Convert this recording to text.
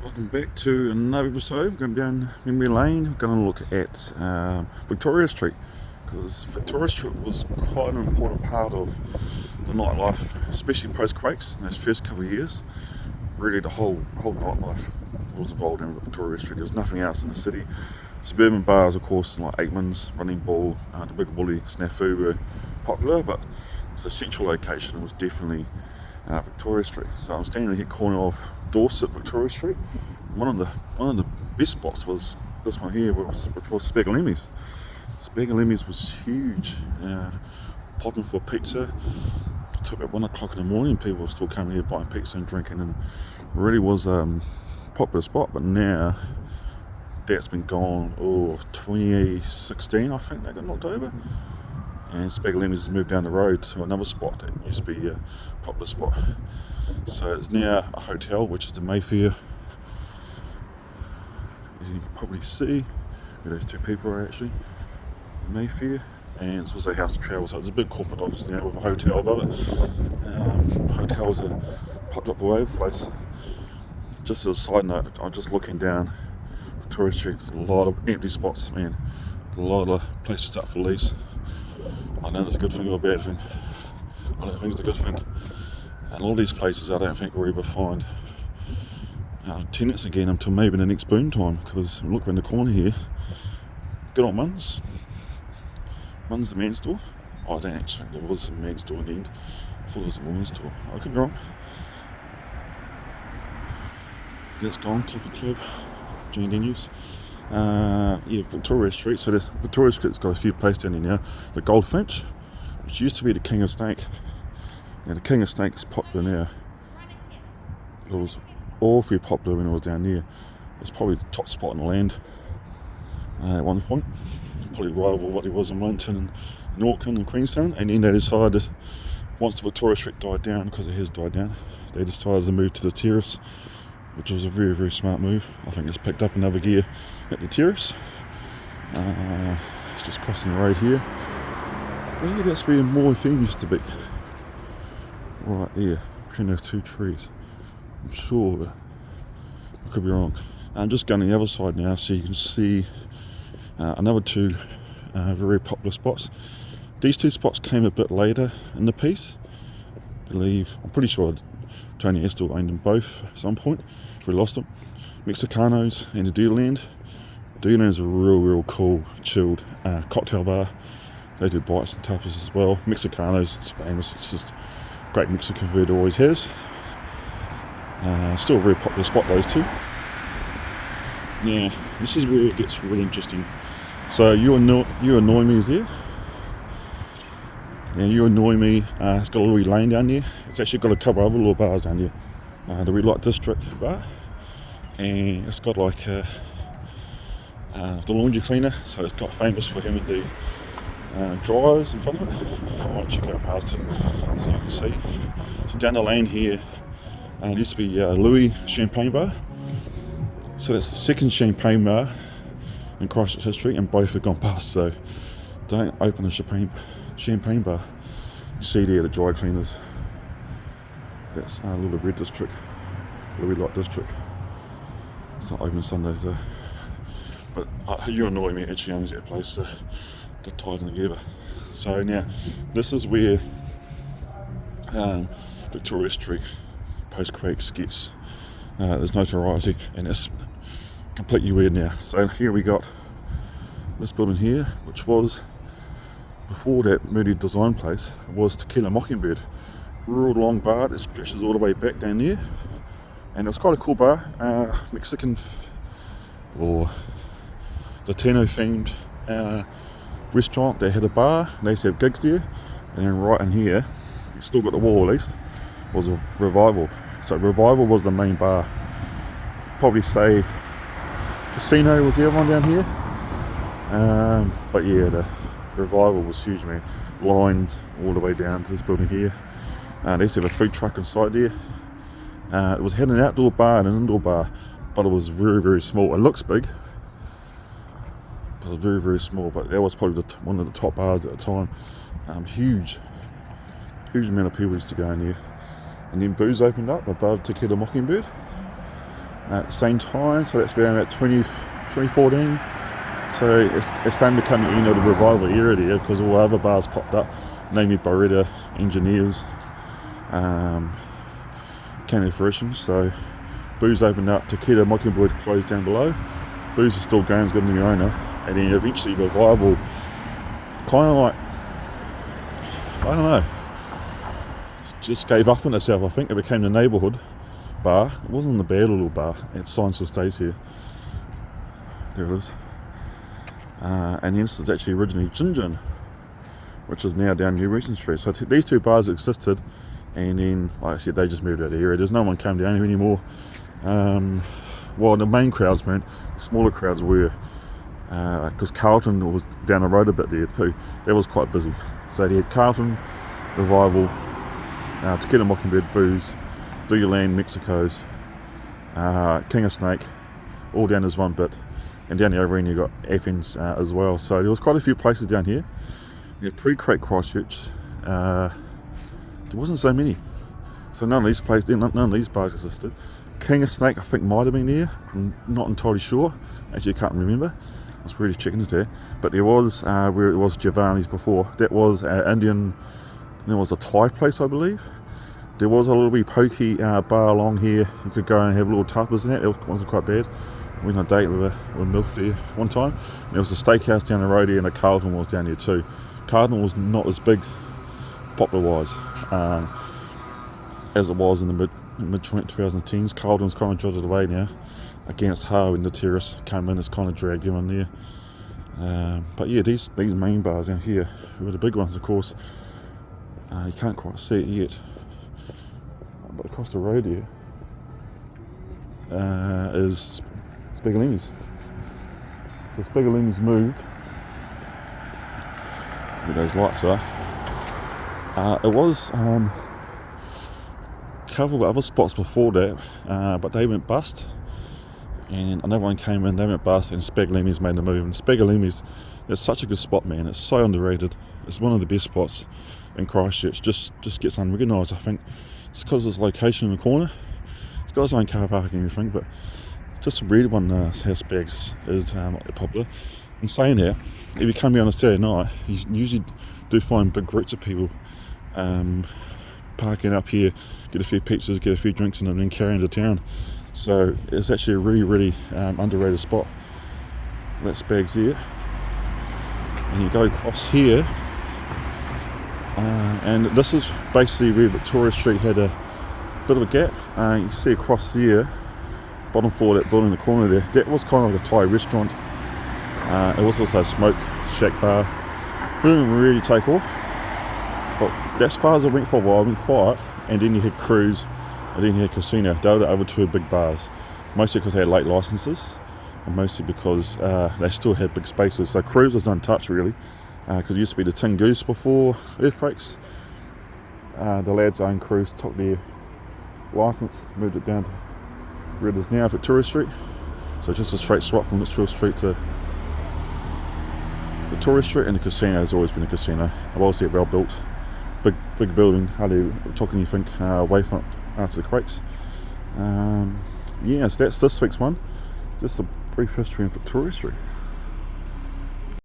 Welcome back to another episode. We're going down memory lane. We're going to look at Victoria Street, because Victoria Street was quite an important part of the nightlife, especially post quakes in those first couple of years. Really, the whole nightlife was involved in Victoria Street. There was nothing else in the city. Suburban bars, of course, like Aikman's, Running Ball, the Big Woolly, Snafu were popular, but it's a central location. It was definitely Victoria Street. So I'm standing here corner of Dorset, Victoria Street. One of the best spots was this one here, which was Spagalimis. Spagalimis was huge, popping for pizza. It took about 1 o'clock in the morning. People were still coming here buying pizza and drinking, and really was a popular spot. But now that's been gone. 2016, I think they got knocked over. And Spagalimis has moved down the road to another spot that used to be a popular spot. So it's now a hotel, which is the Mayfair. As you can probably see, where those two people are actually, Mayfair. And it's also a house of travel, so it's a big corporate office now with a hotel above it. Hotels are popped up all over the place. Just as a side note, I'm just looking down Victoria Street. There's a lot of empty spots, man. A lot of places up for lease. I don't know if it's a good thing or a bad thing. I don't think it's a good thing. And all these places I don't think we'll ever find tenants again until maybe the next boom time, because look around the corner here. Good old Munn's. Munn's the men's store. I don't actually think there was a men's store in the end. I thought it was a women's store. I could be wrong. That's gone. Coffee Club. Jane Daniels. Victoria Street. So Victoria Street's got a few places down here now. The Goldfinch, which used to be the King of Steak. Now the King of Steak is popular now. It was awfully popular when it was down there. It's probably the top spot in the land at one point. Probably rival what it was in Wellington and Auckland and Queenstown. And then they decided, once the Victoria Street died down, because it has died down, they decided to move to the terrace, which was a very, very smart move. I think it's picked up another gear at the terrace. It's just crossing the road here. But yeah, that's where Moore FM used to be. Right there, between those two trees. I'm sure, but I could be wrong. I'm just going to the other side now, so you can see another two very popular spots. These two spots came a bit later in the piece. I'm pretty sure Tony Estel owned them both at some point. We lost them. Mexicanos and the Deerland. Deerland is a real cool, chilled cocktail bar. They do bites and tapas as well. Mexicanos is famous. It's just great Mexican food, it always has. Still a very popular spot, those two. Yeah, this is where it gets really interesting. So you annoy me is there. Yeah, you annoy me. It's got a little wee lane down there. It's actually got a couple other little bars down there. The Red Light District bar, and it's got like the laundry cleaner, so it's got famous for having the dryers in front of it. I might check out past it so you can see. So down the lane here, it used to be Louis Champagne Bar. So that's the second champagne bar in Christchurch history, and both have gone past. So don't open a champagne bar. You see there the dry cleaners. That's a little red district, the Red Light District. It's not open Sundays though. But you annoy me, it actually owns that place, so they're tied in together. So now, this is where Victoria Street post-quakes gets there's notoriety, and it's completely weird now. So here we got this building here, which was, before that Moody Design place, was Tequila Mockingbird. Real long bar that stretches all the way back down there, and it was quite a cool bar, Mexican or Latino themed restaurant. They had a bar, they used to have gigs there, and then right in here, you still got the wall at least, was a Revival. So Revival was the main bar. Probably say Casino was the other one down here, but yeah, the Revival was huge, man. Lines all the way down to this building here. They used to have a food truck inside there. It had an outdoor bar and an indoor bar, but it was very, very small. It looks big, but it was very, very small. But that was probably one of the top bars at the time. Huge amount of people used to go in there. And then booze opened up above Tequila Mockingbird. at the same time, so that's been about 2014. So it's starting to become the end of the revival era there, because all other bars popped up, namely Barretta, Engineers, came to fruition. So Booze opened up, Tequila Mockingbird closed down below. Booze is still going, it's got a new owner, and then eventually Revival kind of like, I don't know, just gave up on itself. I think it became the neighbourhood bar. It wasn't the bad little bar. Sign still stays here. There it is. And this is actually originally Gin Gin, which is now down New Regent Street. So these two bars existed, and then, like I said, they just moved out of the area. There's no one come down here anymore. Well, the main crowds weren't. The smaller crowds were, because Carlton was down the road a bit there too. That was quite busy. So they had Carlton, Revival, Tequila Mockingbird, Booze, Do Your Land, Mexico's, King of Snake, all down as one bit. And down the other end you got Athens as well. So there was quite a few places down here. Yeah, pre-Crack Christchurch, there wasn't so many. So none of these places, none of these bars existed. King of Snake, I think, might have been there. I'm not entirely sure. Actually, I can't remember. I was really checking it there. But there was, where it was Giovanni's before, that was Indian, there was a Thai place, I believe. There was a little wee pokey bar along here. You could go and have little tapas in it. It wasn't quite bad. We went on a date with Milk there one time. And there was a steakhouse down the road here, and a Carlton was down here too. Carlton was not as big, popular-wise, as it was in the mid-2010s. Carlton's kind of jotted away now against Har when the terrorists came in. It's kind of dragged him in there. But yeah, these main bars down here were the big ones, of course. You can't quite see it yet, but across the road here is Spagalimis. So Spagalimis moved. Where those lights are. It was a couple of other spots before that, but they went bust. And another one came in, they went bust, and Spagalimis made the move. And Spagalimis, it's such a good spot, man. It's so underrated. It's one of the best spots in Christchurch. Just gets unrecognised, I think. It's because of its location in the corner. It's got its own car park and everything, but just a weird one, how Spags is not that popular. In saying that, if you come here on a Saturday night, you usually do find big groups of people parking up here, get a few pizzas, get a few drinks in them, and then carry into town. So it's actually a really, really underrated spot. That's Spags here. And you go across here, and this is basically where Victoria Street had a bit of a gap. You can see across here, bottom floor of that building in the corner there, that was kind of like a Thai restaurant. It was also a smoke shack bar. Didn't really take off, but as far as I went for a while, I went quiet, and then you had Cruise, and then you had Casino. They were the other two big bars, mostly because they had late licenses, and mostly because they still had big spaces. So Cruise was untouched really, because it used to be the Tin Goose before earthquakes. The lads owned Cruise, took their license, moved it down to where it is now, Victoria Street. So just a straight swap from Litchfield Street to Victoria Street, and the casino has always been a casino. I've always said well built, big building, hardly talking anything away from it after the quakes. Yeah, so that's this week's one. Just a brief history in Victoria Street.